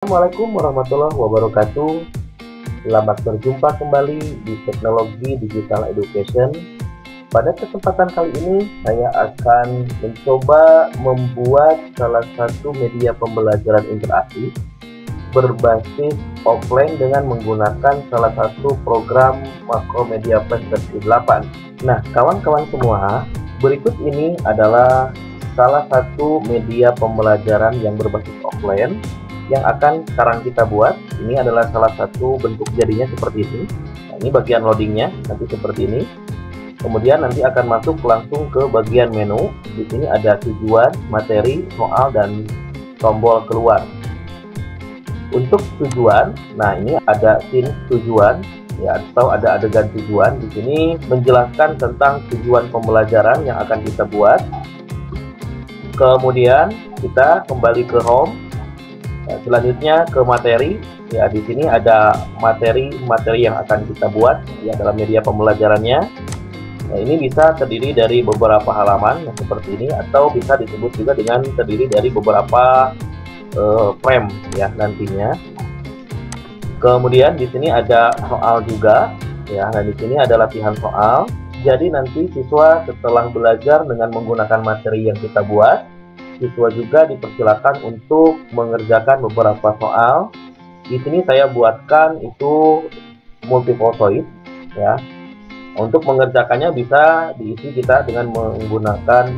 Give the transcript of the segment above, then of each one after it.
Assalamualaikum warahmatullahi wabarakatuh. Selamat berjumpa kembali di Teknologi Digital Education. Pada kesempatan kali ini saya akan mencoba membuat salah satu media pembelajaran interaktif berbasis offline dengan menggunakan salah satu program Macromedia Plus versi 8. Nah, kawan-kawan semua, berikut ini adalah salah satu media pembelajaran yang berbasis offline yang akan sekarang kita buat. Ini adalah salah satu bentuk jadinya seperti ini. Nah, ini bagian loadingnya nanti seperti ini. Kemudian nanti akan masuk langsung ke bagian menu. Di sini ada tujuan, materi, soal, dan tombol keluar. Untuk tujuan, nah ini ada scene tujuan ya, atau ada adegan tujuan. Di sini menjelaskan tentang tujuan pembelajaran yang akan kita buat. Kemudian kita kembali ke home. Selanjutnya ke materi ya, di sini ada materi yang akan kita buat ya dalam media pembelajarannya. Nah, ini bisa terdiri dari beberapa halaman seperti ini, atau bisa disebut juga dengan terdiri dari beberapa frame ya nantinya. Kemudian di sini ada soal juga ya. Nah, di sini ada latihan soal. Jadi nanti siswa setelah belajar dengan menggunakan materi yang kita buat, siswa juga dipersilakan untuk mengerjakan beberapa soal. Di sini saya buatkan itu multiple choice ya. Untuk mengerjakannya bisa diisi kita dengan menggunakan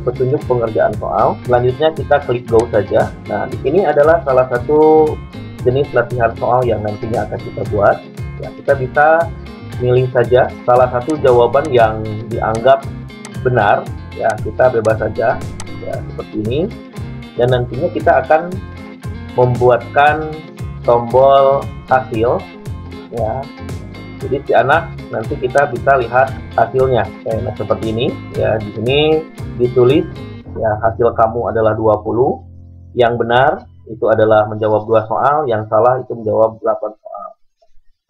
petunjuk pengerjaan soal. Selanjutnya kita klik go saja. Nah, di sini adalah salah satu jenis latihan soal yang nantinya akan kita buat. Ya, kita bisa milih saja salah satu jawaban yang dianggap benar. Ya, kita bebas saja. Ya, seperti ini, dan nantinya kita akan membuatkan tombol hasil ya. Jadi si anak nanti kita bisa lihat hasilnya nah, seperti ini ya. Di sini ditulis ya, hasil kamu adalah 20. Yang benar itu adalah menjawab 2 soal, yang salah itu menjawab 8 soal.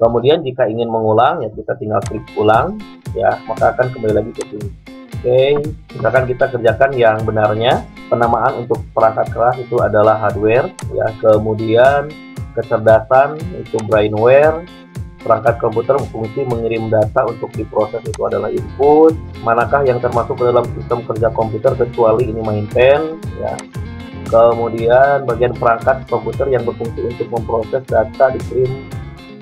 Kemudian jika ingin mengulang ya, kita tinggal klik ulang ya, maka akan kembali lagi ke sini. Oke, misalkan kita kerjakan yang benarnya. Penamaan untuk perangkat keras itu adalah hardware ya. Kemudian kecerdasan itu brainware. Perangkat komputer berfungsi mengirim data untuk diproses itu adalah input. Manakah yang termasuk ke dalam sistem kerja komputer kecuali ini maintain ya. Kemudian bagian perangkat komputer yang berfungsi untuk memproses data dikirim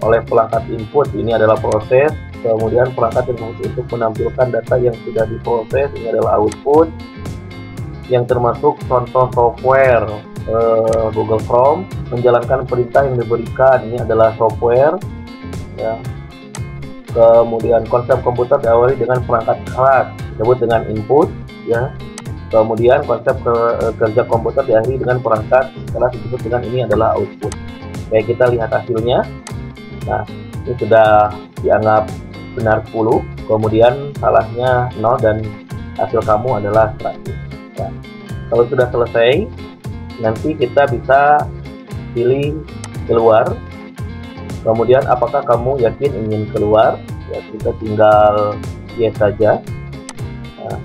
oleh pelangkat input, ini adalah proses. Kemudian perangkat yang berfungsi untuk menampilkan data yang sudah diproses, ini adalah output, yang termasuk contoh software Google Chrome. Menjalankan perintah yang diberikan, ini adalah software ya. Kemudian konsep komputer diawali dengan perangkat keras, disebut dengan input ya. Kemudian konsep kerja komputer diakhiri dengan perangkat keras, disebut dengan ini adalah output. Oke, kita lihat hasilnya. Nah, ini sudah dianggap benar 10, kemudian salahnya 0, dan hasil kamu adalah 100 ya. Kalau sudah selesai, nanti kita bisa pilih keluar. Kemudian apakah kamu yakin ingin keluar ya, kita tinggal yes saja. Nah,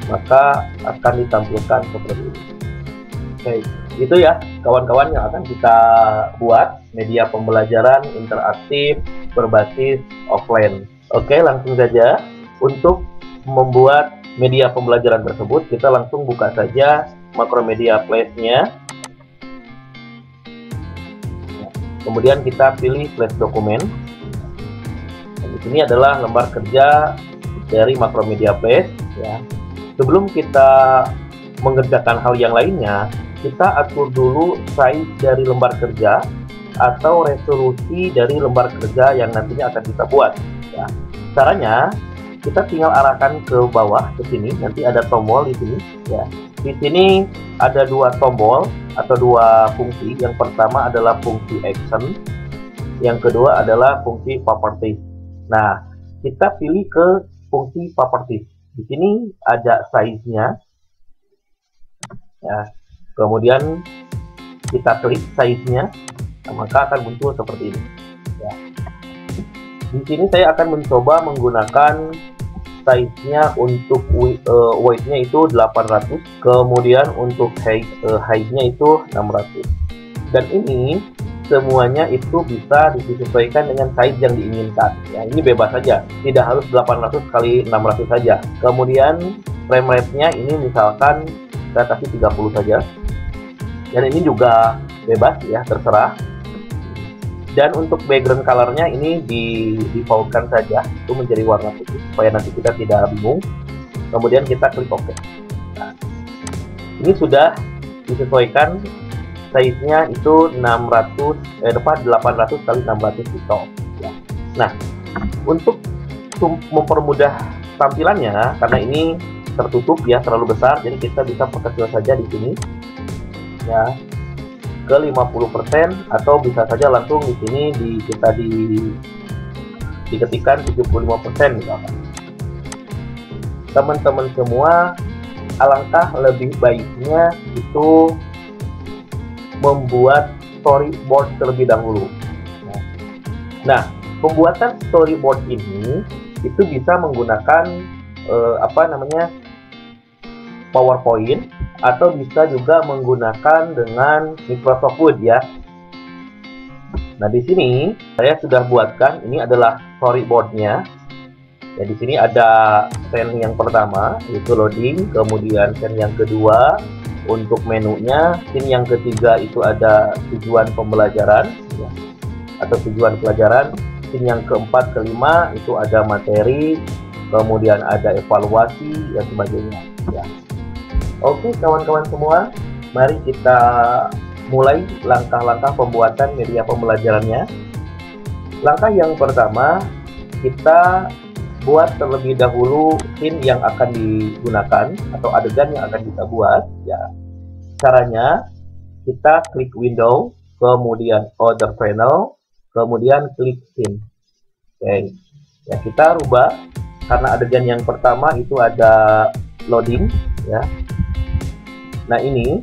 maka akan ditampilkan seperti ini. Oke, itu ya kawan-kawan yang akan kita buat media pembelajaran interaktif berbasis offline. Oke, langsung saja. Untuk membuat media pembelajaran tersebut, kita langsung buka saja Macromedia Plus-nya. Kemudian kita pilih flash dokumen. Di sini adalah lembar kerja dari Macromedia Plus ya. Sebelum kita mengerjakan hal yang lainnya, kita atur dulu size dari lembar kerja atau resolusi dari lembar kerja yang nantinya akan kita buat ya. Caranya kita tinggal arahkan ke bawah ke sini, nanti ada tombol di sini ya. Di sini ada 2 tombol atau 2 fungsi. Yang pertama adalah fungsi action, yang kedua adalah fungsi properties. Nah, kita pilih ke fungsi properties. Di sini ada size-nya ya. Kemudian kita klik size-nya, maka akan muncul seperti ini ya. Di sini saya akan mencoba menggunakan size-nya untuk weight-nya itu 800, kemudian untuk height-nya itu 600. Dan ini semuanya itu bisa disesuaikan dengan size yang diinginkan. Ya, ini bebas saja, tidak harus 800 kali 600 saja. Kemudian frame rate-nya ini misalkan saya kasih 30 saja. Dan ini juga bebas ya, terserah. Dan untuk background color-nya ini di default-kan saja, itu menjadi warna putih supaya nanti kita tidak bingung. Kemudian kita klik OK. Nah, ini sudah disesuaikan, size-nya itu 800 kali 600 pixel. Ya. Nah, untuk mempermudah tampilannya, karena ini tertutup ya, terlalu besar, jadi kita bisa perkecil saja di sini ya ke 50%, atau bisa saja langsung di sini diketikkan 75% misalkan. Teman-teman semua, alangkah lebih baiknya itu membuat storyboard terlebih dahulu. Nah, pembuatan storyboard ini itu bisa menggunakan PowerPoint, atau bisa juga menggunakan dengan Microsoft Word ya. Nah, di sini saya sudah buatkan, ini adalah storyboardnya. Ya, di sini ada scene yang pertama yaitu loading, kemudian scene yang kedua untuk menunya, scene yang ketiga itu ada tujuan pembelajaran ya, atau tujuan pelajaran, scene yang keempat kelima itu ada materi, kemudian ada evaluasi dan sebagainya ya. Oke kawan-kawan semua, mari kita mulai langkah-langkah pembuatan media pembelajarannya. Langkah yang pertama, kita buat terlebih dahulu scene yang akan digunakan atau adegan yang akan kita buat ya. Caranya kita klik window, kemudian other panel, kemudian klik scene. Oke. Ya, kita rubah karena adegan yang pertama itu ada loading ya. Nah, ini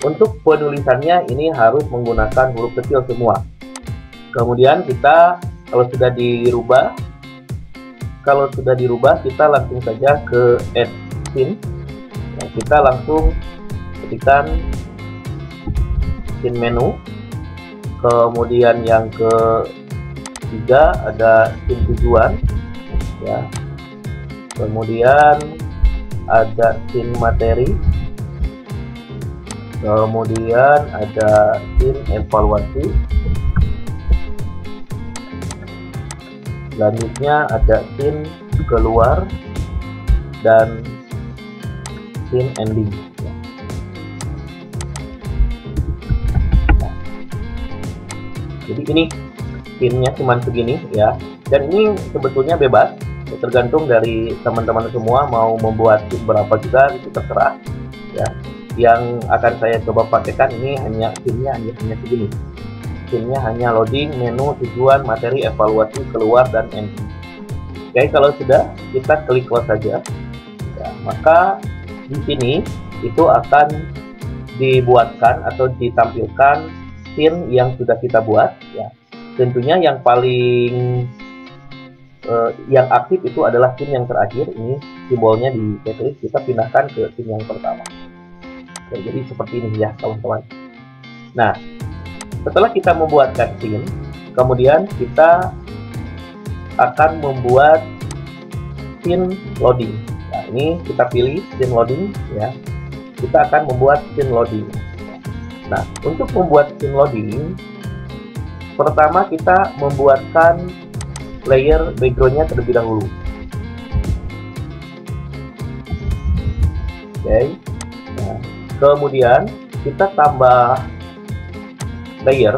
untuk penulisannya ini harus menggunakan huruf kecil semua. Kemudian kita kalau sudah dirubah kita langsung saja ke add scene. Nah, kita langsung ketikkan scene menu. Kemudian yang ketiga ada scene tujuan ya. Kemudian ada scene materi. Kemudian ada scene evaluasi. Selanjutnya ada scene keluar dan scene ending. Jadi ini scene-nya cuma segini ya. Dan ini sebetulnya bebas, tergantung dari teman-teman semua mau membuat scene berapa juga, itu terserah ya. Yang akan saya coba praktekkan ini hanya scene-nya hanya segini. Scene-nya hanya loading, menu, tujuan, materi, evaluasi, keluar, dan ending. Oke, kalau sudah, kita klik close saja. Ya, maka di sini itu akan dibuatkan atau ditampilkan scene yang sudah kita buat. Ya. Tentunya yang paling yang aktif itu adalah scene yang terakhir. Ini simbolnya di checklist, kita pindahkan ke scene yang pertama. Ya, jadi seperti ini ya kawan-kawan. Nah, setelah kita membuatkan scene, kemudian kita akan membuat scene loading. Nah, ini kita pilih scene loading ya. Kita akan membuat scene loading. Nah, untuk membuat scene loading, pertama kita membuatkan layer backgroundnya terlebih dahulu. Oke. Nah, kemudian kita tambah layer,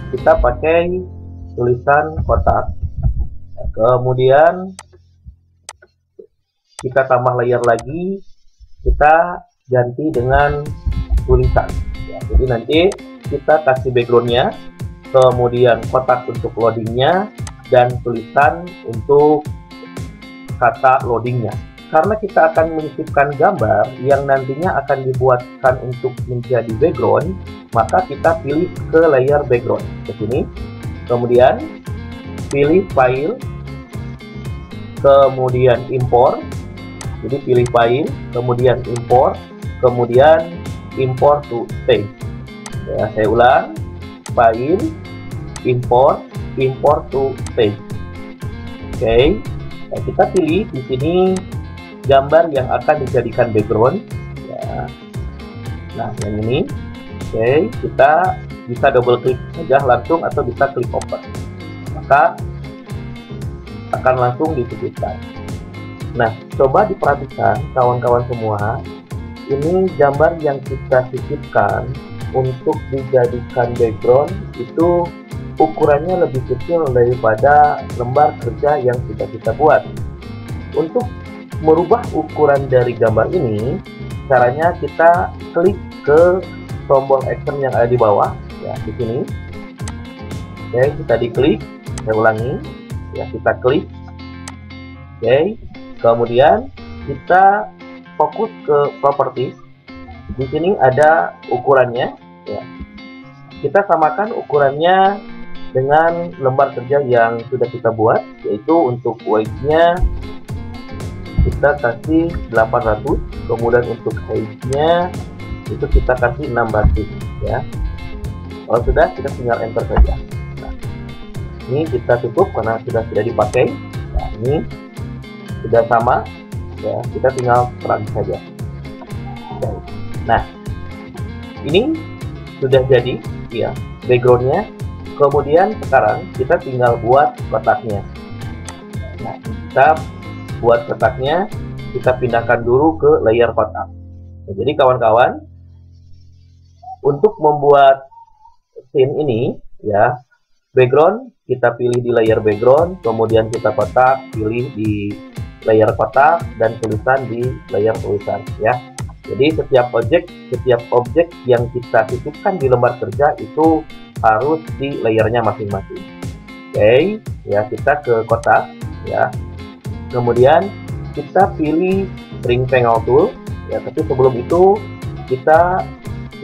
kita pakai tulisan kotak. Kemudian kita tambah layer lagi, kita ganti dengan tulisan ya. Jadi nanti kita kasih backgroundnya, kemudian kotak untuk loadingnya, dan tulisan untuk kata loadingnya. Karena kita akan menyisipkan gambar yang nantinya akan dibuatkan untuk menjadi background, maka kita pilih ke layer background ke sini, kemudian pilih file, kemudian import. Jadi pilih file, kemudian import, kemudian import to stage. Ya, saya ulang, file, import to page. Oke, nah, kita pilih di sini gambar yang akan dijadikan background. Ya. Nah, yang ini. Oke, kita bisa double klik saja langsung atau bisa klik open. Maka akan langsung dititipkan. Nah, coba diperhatikan kawan-kawan semua, ini gambar yang kita titipkan untuk dijadikan background itu ukurannya lebih kecil daripada lembar kerja yang sudah kita buat. Untuk merubah ukuran dari gambar ini, caranya kita klik ke tombol action yang ada di bawah, ya, di sini. Oke, kita diklik. Saya ulangi, ya, kita klik. Oke, kemudian kita fokus ke properties. Di sini ada ukurannya, ya. Kita samakan ukurannya dengan lembar kerja yang sudah kita buat, yaitu untuk width-nya kita kasih 800, kemudian untuk height-nya itu kita kasih 600, ya. Kalau sudah, kita tinggal enter saja. Nah, ini kita tutup karena sudah tidak dipakai. Nah, ini sudah sama, ya, kita tinggal terang saja. Oke. Nah, ini sudah jadi, ya, backgroundnya. Kemudian sekarang kita tinggal buat kotaknya. Nah, kita buat kotaknya, kita pindahkan dulu ke layer kotak. Nah, jadi kawan-kawan, untuk membuat scene ini, ya, background kita pilih di layer background, kemudian kita kotak, pilih di layer kotak, dan tulisan di layer tulisan, ya. Jadi setiap objek yang kita titipkan di lembar kerja itu harus di layernya masing-masing. Oke, ya, kita ke kotak, ya. Kemudian kita pilih Bring Panel Tool, ya, tapi sebelum itu kita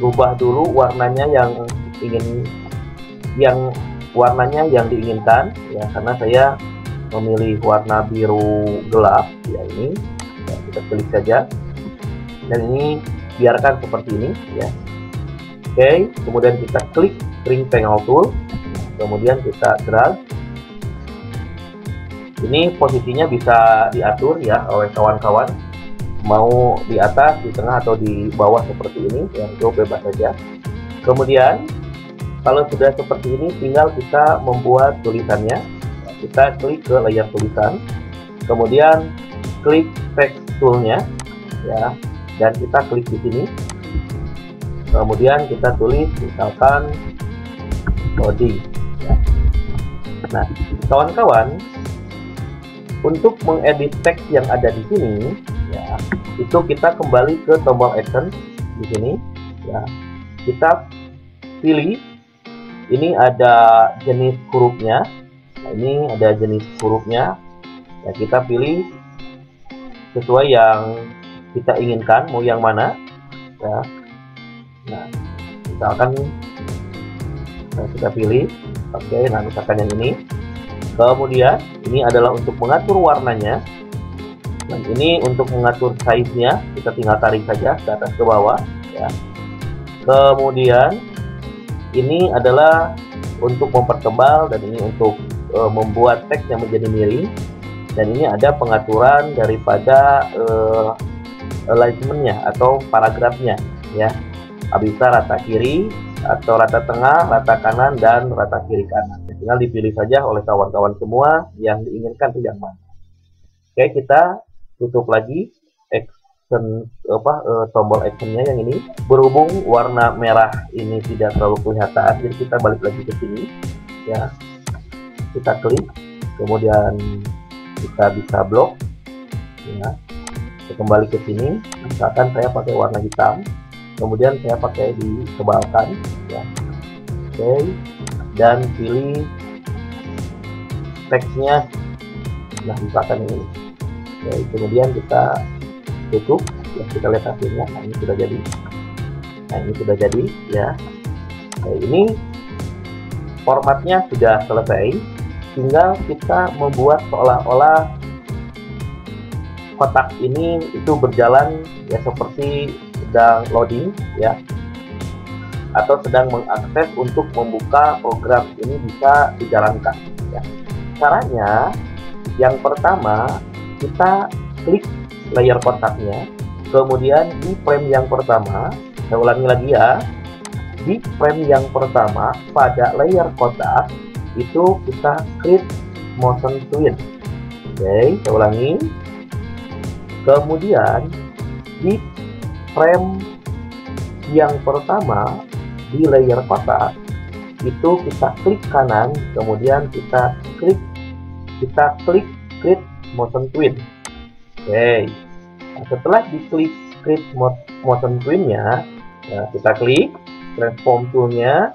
rubah dulu warnanya yang warnanya yang diinginkan, ya, karena saya memilih warna biru gelap, ya, ini, ya, kita klik saja, dan ini biarkan seperti ini, ya. Oke, kemudian kita klik Bring Panel Tool, kemudian kita drag. Ini posisinya bisa diatur, ya, oleh kawan-kawan, mau di atas, di tengah, atau di bawah seperti ini, ya, itu bebas saja. Kemudian kalau sudah seperti ini, tinggal kita membuat tulisannya. Kita klik ke layar tulisan, kemudian klik text toolnya, ya, dan kita klik di sini. Kemudian kita tulis misalkan body, ya. Nah, kawan-kawan, untuk mengedit teks yang ada di sini, ya, itu kita kembali ke tombol action di sini, ya. Kita pilih, ini ada jenis hurufnya. Nah, ini ada jenis hurufnya, ya, kita pilih sesuai yang kita inginkan, mau yang mana, ya. Nah, misalkan kita pilih, oke. Nah, misalkan yang ini. Kemudian ini adalah untuk mengatur warnanya, dan ini untuk mengatur size-nya, kita tinggal tarik saja ke atas ke bawah, ya. Kemudian ini adalah untuk mempertebal, dan ini untuk membuat teks yang menjadi miring, dan ini ada pengaturan daripada alignment-nya atau paragrafnya, ya. Bisa rata kiri atau rata tengah, rata kanan, dan rata kiri kanan. Tinggal dipilih saja oleh kawan-kawan semua yang diinginkan itu yang mana. Oke, kita tutup lagi tombol actionnya yang ini. Berhubung warna merah ini tidak terlalu kelihatan, jadi kita balik lagi ke sini, ya. Kita klik, kemudian kita bisa blok, ya. Kita kembali ke sini. Misalkan saya pakai warna hitam, kemudian saya pakai ditebalkan, ya. Oke, dan pilih teksnya, nah, misalkan ini. Oke, kemudian kita tutup, ya, kita lihat hasilnya. Nah, ini sudah jadi. Nah, ini sudah jadi, ya. Oke, ini formatnya sudah selesai. Tinggal kita membuat seolah-olah kotak ini itu berjalan, ya, seperti sedang loading, ya. atau sedang mengakses untuk membuka program ini bisa dijalankan ya. Caranya yang pertama, kita klik layer kotaknya, kemudian di frame yang pertama, saya ulangi lagi ya, di frame yang pertama pada layer kotak itu kita create motion twin. Oke, saya ulangi. Kemudian di frame yang pertama di layer kotak itu kita klik kanan, kemudian kita klik create motion twin. Oke, nah, setelah diklik create motion twin-nya, nah, kita klik transform tool-nya,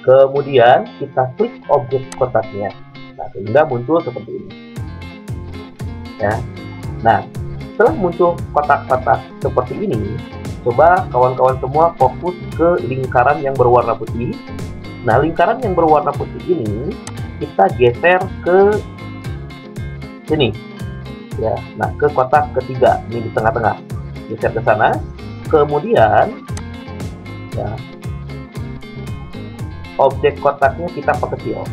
kemudian kita klik objek kotaknya, nah, sehingga muncul seperti ini ya. Nah, setelah muncul kotak-kotak seperti ini, coba kawan-kawan semua fokus ke lingkaran yang berwarna putih. Nah, lingkaran yang berwarna putih ini kita geser ke sini ya. Nah, ke kotak ketiga ini di tengah-tengah, geser ke sana. Kemudian ya, objek kotaknya kita perkecil.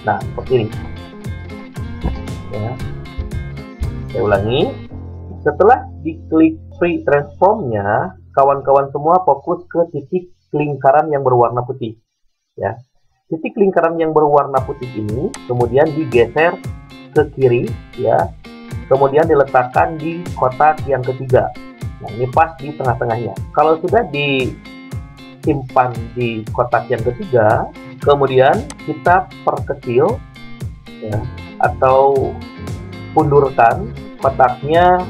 Nah, seperti ini ya. Saya ulangi. Setelah diklik free transform-nya, kawan-kawan semua fokus ke titik lingkaran yang berwarna putih ya. Titik lingkaran yang berwarna putih ini kemudian digeser ke kiri ya, kemudian diletakkan di kotak yang ketiga. Nah, ini pas di tengah-tengahnya. Kalau sudah disimpan di kotak yang ketiga, kemudian kita perkecil ya, atau pundurkan kotaknya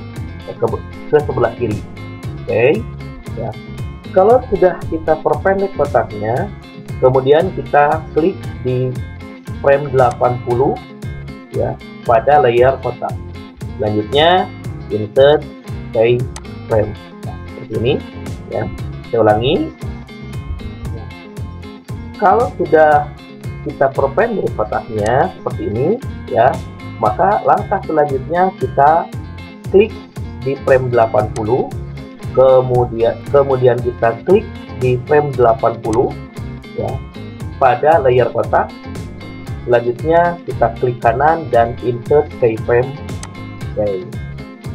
ke sebelah kiri. Oke ya. Kalau sudah kita perpendek kotaknya, kemudian kita klik di frame 80 ya pada layer kotak. Selanjutnya insert keyframe. Nah, seperti ini ya. Saya ulangi. Kalau sudah kita perpendek kotaknya seperti ini ya, maka langkah selanjutnya kita klik di frame 80, kemudian kita klik di frame 80 ya pada layer kotak. Selanjutnya kita klik kanan dan insert keyframe. Oke.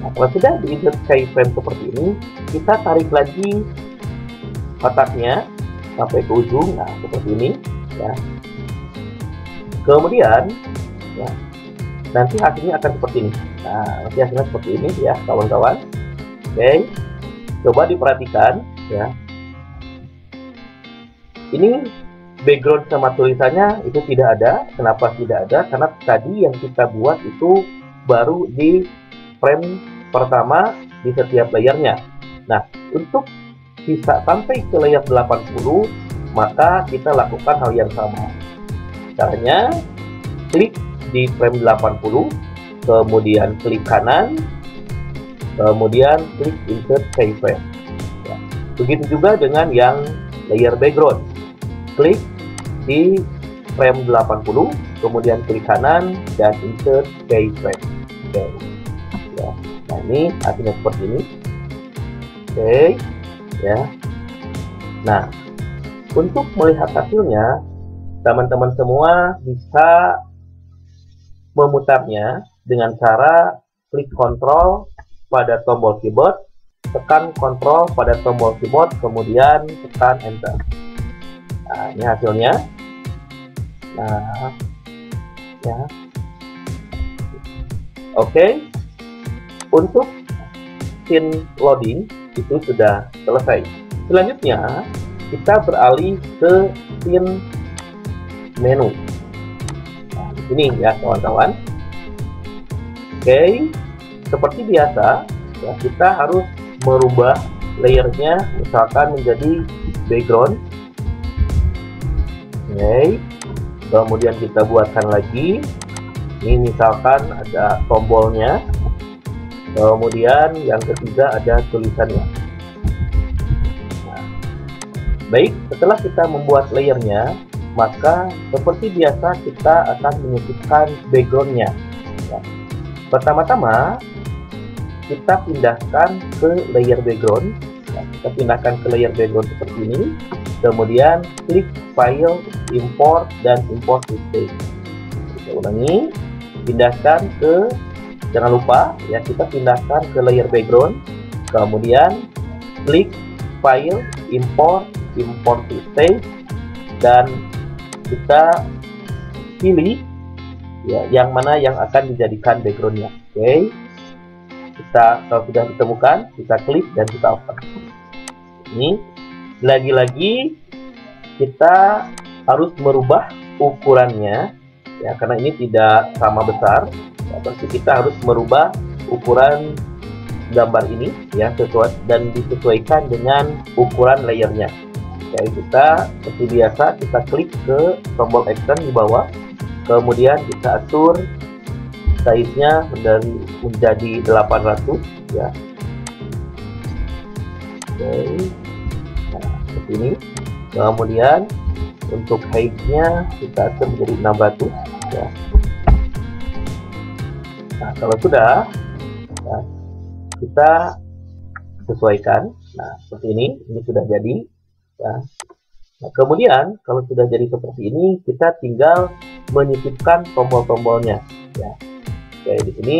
Nah, kalau sudah di insert keyframe seperti ini, kita tarik lagi kotaknya sampai ke ujung. Nah, seperti ini ya. Kemudian ya, nanti hasilnya akan seperti ini. Nah, nanti hasilnya seperti ini ya, kawan-kawan. Oke, coba diperhatikan ya. Ini background sama tulisannya itu tidak ada. Kenapa tidak ada? Karena tadi yang kita buat itu baru di frame pertama di setiap layernya. Nah, untuk bisa sampai ke layer 80, maka kita lakukan hal yang sama. Caranya, klik di frame 80, kemudian klik kanan, kemudian klik insert keyframe ya. Begitu juga dengan yang layer background, klik di frame 80, kemudian klik kanan dan insert keyframe. Oke ya. Nah, ini hasilnya seperti ini. Oke ya. Nah, untuk melihat hasilnya, teman-teman semua bisa memutarnya dengan cara klik Ctrl pada tombol keyboard, tekan Ctrl pada tombol keyboard, kemudian tekan Enter. Nah, ini hasilnya. Nah, ya. Oke. Untuk scene loading itu sudah selesai. Selanjutnya, kita beralih ke scene menu. Nah, di sini ya, kawan-kawan. Oke, seperti biasa, ya, kita harus merubah layernya, misalkan menjadi background. Oke, kemudian kita buatkan lagi. Ini misalkan ada tombolnya. Kemudian yang ketiga ada tulisannya. Nah, baik, setelah kita membuat layernya, maka seperti biasa kita akan menyisipkan backgroundnya ya. Pertama-tama kita pindahkan ke layer background ya. kita pindahkan ke layer background seperti ini. Kemudian klik file, import, dan import to stage. Kita ulangi, pindahkan ke, jangan lupa ya, kita pindahkan ke layer background. Kemudian klik file, import, import to stage, dan kita pilih ya yang mana yang akan dijadikan backgroundnya. Oke, kita kalau sudah ditemukan, kita klik dan kita open. Ini lagi-lagi kita harus merubah ukurannya ya, karena ini tidak sama besar ya, berarti kita harus merubah ukuran gambar ini ya, sesuai dan disesuaikan dengan ukuran layernya. Jadi kita seperti biasa, kita klik ke tombol action di bawah, kemudian kita atur size-nya menjadi 800 ya. Oke, nah seperti ini. Kemudian untuk height-nya kita atur menjadi 600 ya. Nah kalau sudah ya, kita sesuaikan. Nah seperti ini sudah jadi ya. Nah, kemudian kalau sudah jadi seperti ini, kita tinggal menyisipkan tombol-tombolnya ya. Oke, di sini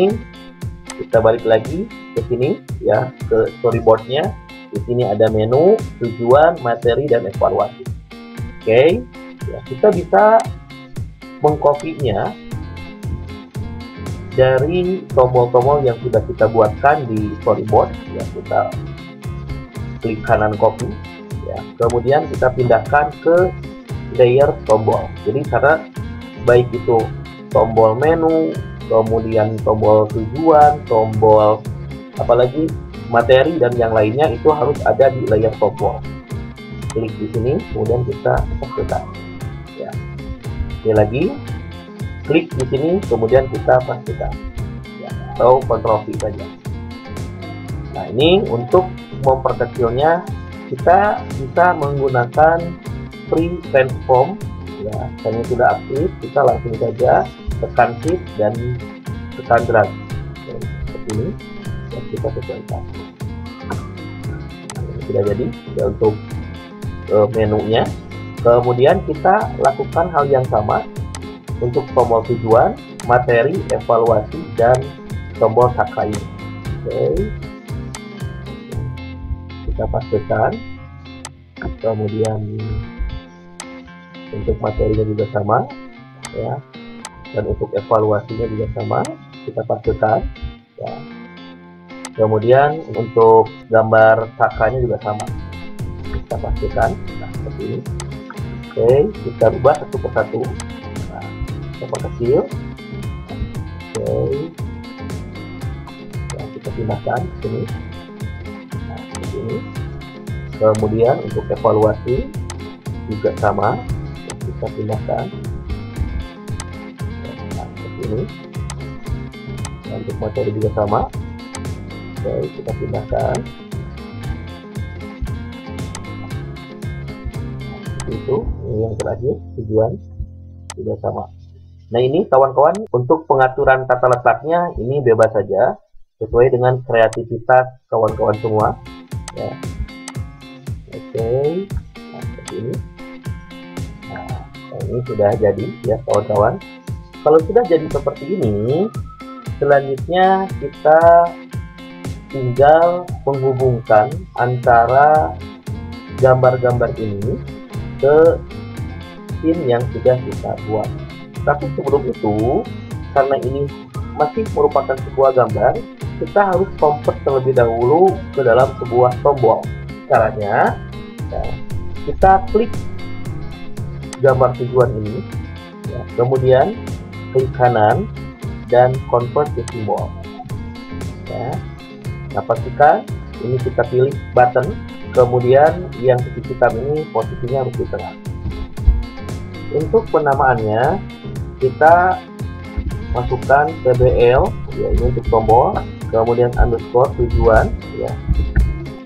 kita balik lagi ke sini ya, ke storyboardnya. Di sini ada menu, tujuan, materi, dan evaluasi. Oke, ya, kita bisa mengkopinya dari tombol-tombol yang sudah kita buatkan di storyboard ya. Kita klik kanan copy ya, kemudian kita pindahkan ke layer tombol. Jadi karena baik itu tombol menu, kemudian tombol tujuan, tombol apalagi materi dan yang lainnya itu harus ada di layer tombol. Klik di sini, kemudian kita pastikan ya. Sekali lagi, klik di sini, kemudian kita pastikan ya, atau Ctrl V saja. Nah ini untuk memperkecilnya, kita bisa menggunakan free transform ya, karena sudah aktif. Kita langsung saja tekan shift dan tekan drag seperti ini dan kita sesuaikan. Nah, ini sudah jadi ya, untuk menunya. Kemudian kita lakukan hal yang sama untuk tombol tujuan, materi, evaluasi, dan tombol sakai. Oke, kita pastikan. Kemudian untuk materinya juga sama ya, dan untuk evaluasinya juga sama, kita pastikan ya. Kemudian untuk gambar sakanya juga sama, kita pastikan. Nah seperti ini. Oke, kita rubah satu persatu. Nah, kita kecil. Oke, ya, kita pindahkan ke sini. Nah seperti ini. Kemudian untuk evaluasi juga sama, kita pindahkan. Nah, seperti ini. Nah, untuk materi juga sama. Oke, kita pindahkan. Nah, seperti itu. Ini yang terakhir, tujuan juga sama. Nah ini kawan-kawan, untuk pengaturan tata letaknya ini bebas saja, sesuai dengan kreativitas kawan-kawan semua ya. Oke, nah seperti ini. Nah ini sudah jadi ya kawan-kawan. Kalau sudah jadi seperti ini, selanjutnya kita tinggal menghubungkan antara gambar-gambar ini ke scene yang sudah kita buat. Tapi sebelum itu, karena ini masih merupakan sebuah gambar, kita harus convert terlebih dahulu ke dalam sebuah tombol. Caranya ya, kita klik gambar tujuan ini ya, kemudian klik kanan dan convert to symbol ya. Nah pastikan ini kita pilih button, kemudian yang titik hitam ini posisinya harus di tengah. Untuk penamaannya kita masukkan TBL ya, ini untuk tombol, kemudian underscore tujuan ya,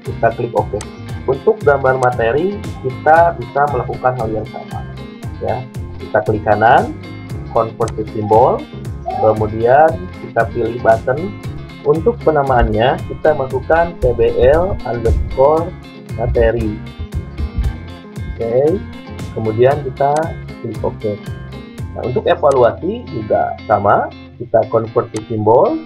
kita klik OK. Untuk gambar materi kita bisa melakukan hal yang sama ya, kita klik kanan convert to symbol, kemudian kita pilih button. Untuk penamaannya kita masukkan TBL underscore materi. Oke, kemudian kita klik OK. Nah, untuk evaluasi juga sama, kita convert to simbol,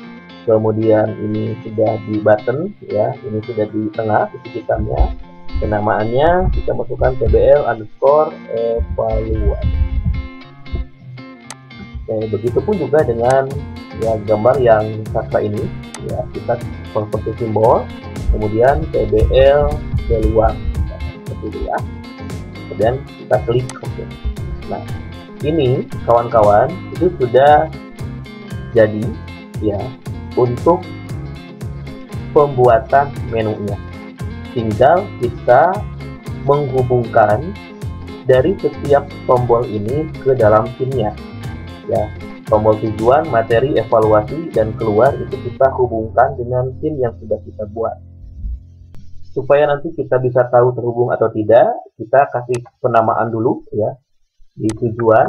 kemudian ini sudah di button ya, ini sudah di tengah titik hitamnya, penamaannya kita masukkan tbl_evaluasi. Oke, begitupun juga dengan ya gambar yang sastra ini ya, kita convert to simbol, kemudian tbl keluar seperti itu ya, kemudian kita klik OK. Nah, ini kawan-kawan itu sudah jadi ya untuk pembuatan menunya. Tinggal kita menghubungkan dari setiap tombol ini ke dalam scene-nya ya. Tombol tujuan, materi, evaluasi, dan keluar itu kita hubungkan dengan scene yang sudah kita buat. Supaya nanti kita bisa tahu terhubung atau tidak, kita kasih penamaan dulu ya di tujuan.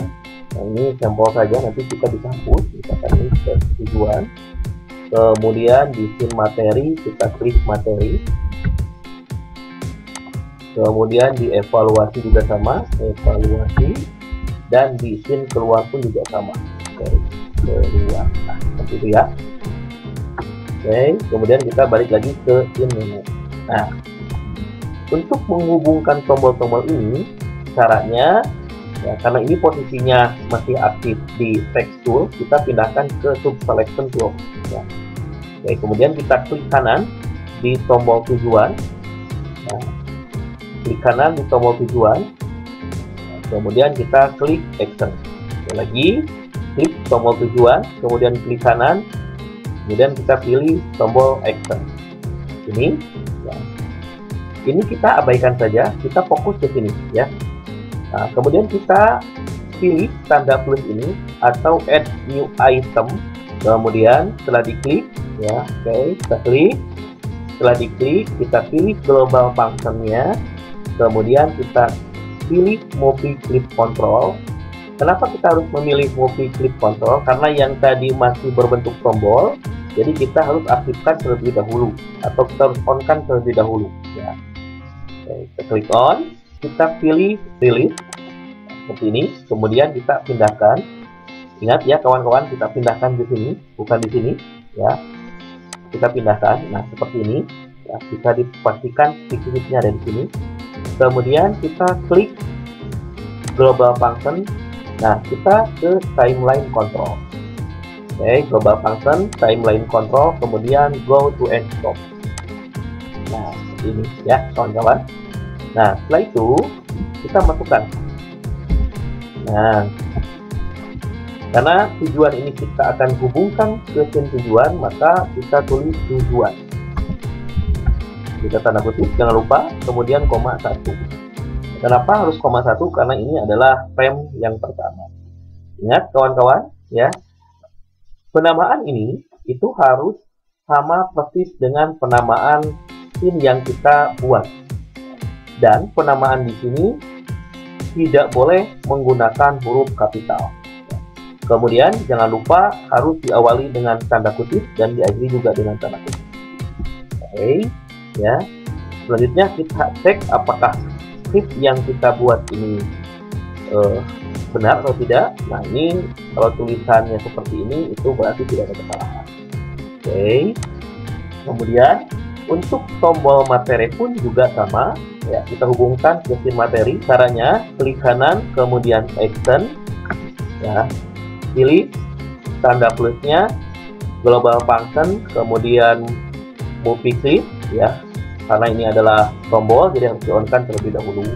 Nah, ini sampel saja, nanti kita bisa hapus, misalkan ini ke tujuan. Kemudian di scene materi kita klik materi. Kemudian di evaluasi juga sama, evaluasi, dan di scene keluar pun juga sama, keluar. Nah, seperti itu ya. Oke, kemudian kita balik lagi ke scene menu. Nah, untuk menghubungkan tombol-tombol ini, caranya ya, karena ini posisinya masih aktif di text tool, kita pindahkan ke sub selection tool ya. Oke, kemudian kita klik kanan di tombol tujuan. Nah, klik kanan di tombol tujuan, nah, kemudian kita klik action. Sekali lagi klik tombol tujuan, kemudian klik kanan, kemudian kita pilih tombol action. Ini ya. Ini kita abaikan saja, kita fokus ke sini ya. Nah, kemudian kita pilih tanda plus ini atau add new item. Kemudian setelah diklik ya, oke, kita klik. Setelah diklik, kita pilih global function-nya. Kemudian kita pilih movie clip control. Kenapa kita harus memilih movie clip control? Karena yang tadi masih berbentuk tombol, jadi kita harus aktifkan terlebih dahulu atau kita harus on-kan terlebih dahulu ya. Oke, kita klik on, kita pilih release seperti ini, kemudian kita pindahkan. Ingat ya kawan-kawan, kita pindahkan di sini, bukan di sini ya. Kita pindahkan. Nah, seperti ini ya, bisa dipastikan titik-titiknya ada di sini. Kemudian kita klik global function. Nah, kita ke timeline control. Oke, global function, timeline control, kemudian go to end stop. Nah, seperti ini ya kawan-kawan. Nah, setelah itu kita masukkan. Nah, karena tujuan ini kita akan hubungkan ke scene tujuan, maka kita tulis tujuan. Kita tanda kutip, jangan lupa, kemudian koma 1. Kenapa harus koma 1? Karena ini adalah frame yang pertama. Ingat kawan-kawan ya, penamaan ini itu harus sama persis dengan penamaan scene yang kita buat. Dan penamaan di sini tidak boleh menggunakan huruf kapital. Kemudian jangan lupa harus diawali dengan tanda kutip dan diakhiri juga dengan tanda kutip. Oke, ya. Selanjutnya kita cek apakah script yang kita buat ini benar atau tidak. Nah, ini kalau tulisannya seperti ini itu berarti tidak ada kesalahan. Oke. Kemudian untuk tombol materi pun juga sama. Ya, kita hubungkan ke scene materi. Caranya klik kanan, kemudian action, ya, pilih tanda plusnya, global function, kemudian movie clip, ya, karena ini adalah tombol, jadi harus di-on-kan terlebih dahulu.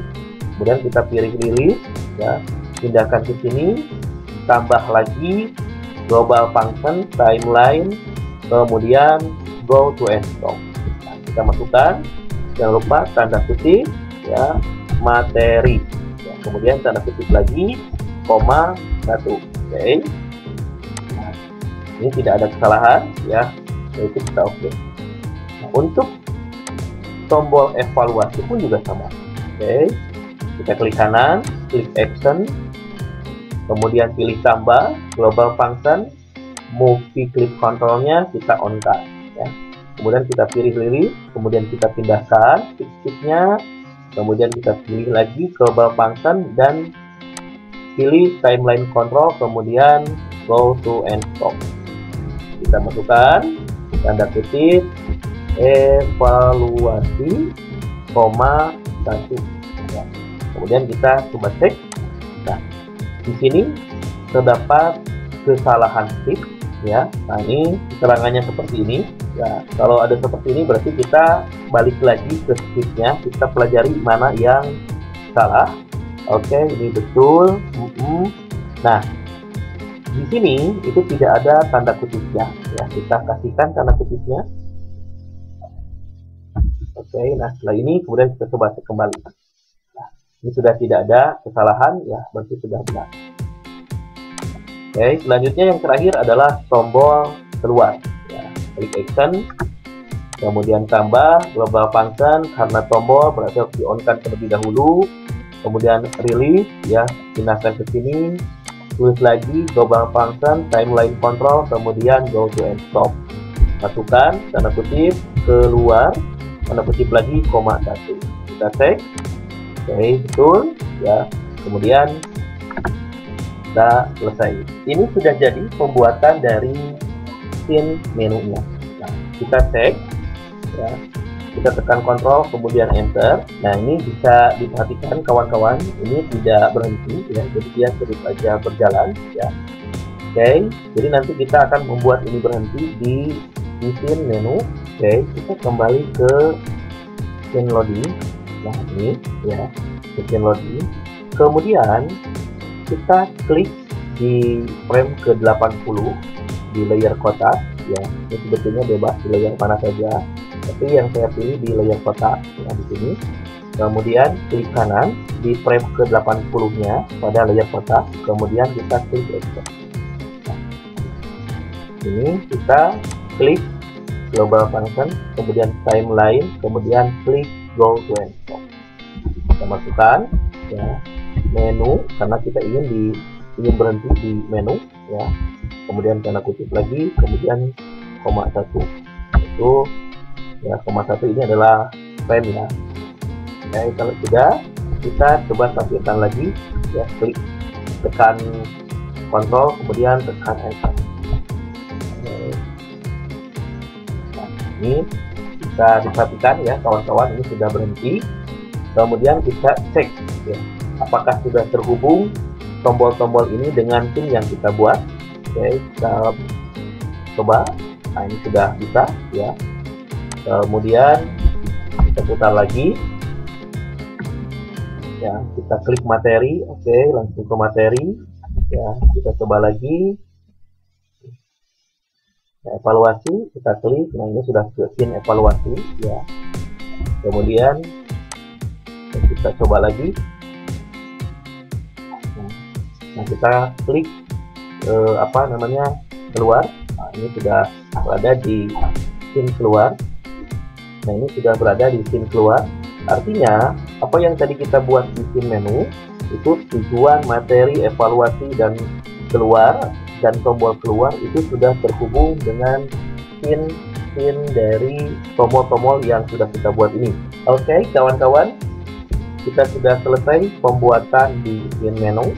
Kemudian kita pilih release, ya, pindahkan ke sini, tambah lagi global function, timeline, kemudian go to end stop. Nah, kita masukkan. Jangan lupa tanda kutip ya, materi ya, kemudian tanda kutip lagi, koma 1. Oke. Nah, ini tidak ada kesalahan ya, itu kita oke. Nah, untuk tombol evaluasi pun juga sama. Oke, kita klik kanan, klik action, kemudian pilih tambah global function, movie clip controlnya kita on kan ya. kemudian kita pilih, kemudian kita pindahkan stick-nya, kemudian kita pilih lagi global function dan pilih timeline control, kemudian go to and stop. Kita masukkan tanda kutip evaluasi, koma 1. Ya. Kemudian kita coba cek. Nah, di sini terdapat kesalahan script, ya. Nah, ini keterangannya seperti ini. Ya, kalau ada seperti ini berarti kita balik lagi ke scriptnya, kita pelajari mana yang salah. Oke, ini betul. Nah, di sini itu tidak ada tanda kutipnya. Ya, kita kasihkan tanda kutipnya. Oke, nah setelah ini kemudian kita coba cek kembali. Nah, ini sudah tidak ada kesalahan, ya berarti sudah benar. Oke, selanjutnya yang terakhir adalah tombol keluar. Ya, klik action, kemudian tambah global function, karena tombol berarti harus di-on-kan terlebih dahulu. Kemudian release, ya pindahkan ke sini, tulis lagi global function, timeline control, kemudian go to and stop. Masukkan tanda kutip keluar, tanda kutip lagi, koma 1. Kita cek. Oke, betul, ya. Kemudian kita selesai. Ini sudah jadi pembuatan dari scene menunya. Nah, kita cek, ya. Kita tekan kontrol, kemudian enter. Nah, ini bisa diperhatikan kawan-kawan, ini tidak berhenti, ya. Jadi dia terus saja berjalan, ya. Oke, jadi nanti kita akan membuat ini berhenti di scene menu. Oke, kita kembali ke scene loading. Nah, ini, ya, scene loading. Kemudian kita klik di frame ke-80 di layer kotak, ya. Ini sebetulnya bebas di layer mana saja, tapi yang saya pilih di layer kotak, ya, di sini. Kemudian klik kanan di frame ke-80-nya pada layer kotak, kemudian kita klik export. Nah, ini kita klik global function, kemudian timeline, kemudian klik go to and stop. Kita masukkan, ya, menu karena kita ingin berhenti di menu, ya. Kemudian tanda kutip lagi, kemudian koma 1. Itu, ya, koma 1 ini adalah frame, ya. Oke, kalau sudah, kita coba tampilkan lagi, ya, klik tekan kontrol, kemudian tekan enter. Nah, ini bisa diperhatikan, ya kawan-kawan, ini sudah berhenti. Kemudian kita cek, ya, apakah sudah terhubung tombol-tombol ini dengan pin yang kita buat. Oke, kita coba. Nah, ini sudah bisa, ya. Kemudian kita putar lagi, ya, kita klik materi. Oke, langsung ke materi, ya. Kita coba lagi, ya, evaluasi, kita klik. Nah, ini sudah ke scene evaluasi, ya. Kemudian kita coba lagi. Nah, kita klik keluar. Nah, ini sudah berada di scene keluar. Nah, ini sudah berada di scene keluar. Artinya apa yang tadi kita buat di scene menu itu tujuan, materi, evaluasi, dan keluar, dan tombol keluar itu sudah terhubung dengan scene dari tombol-tombol yang sudah kita buat ini. Oke, kawan-kawan, kita sudah selesai pembuatan di scene menu.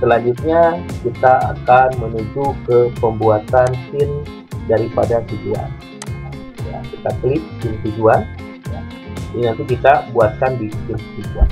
Selanjutnya kita akan menuju ke pembuatan scene daripada tujuan. Ya, kita klik scene tujuan. Ya. Ini nanti kita buatkan di scene tujuan.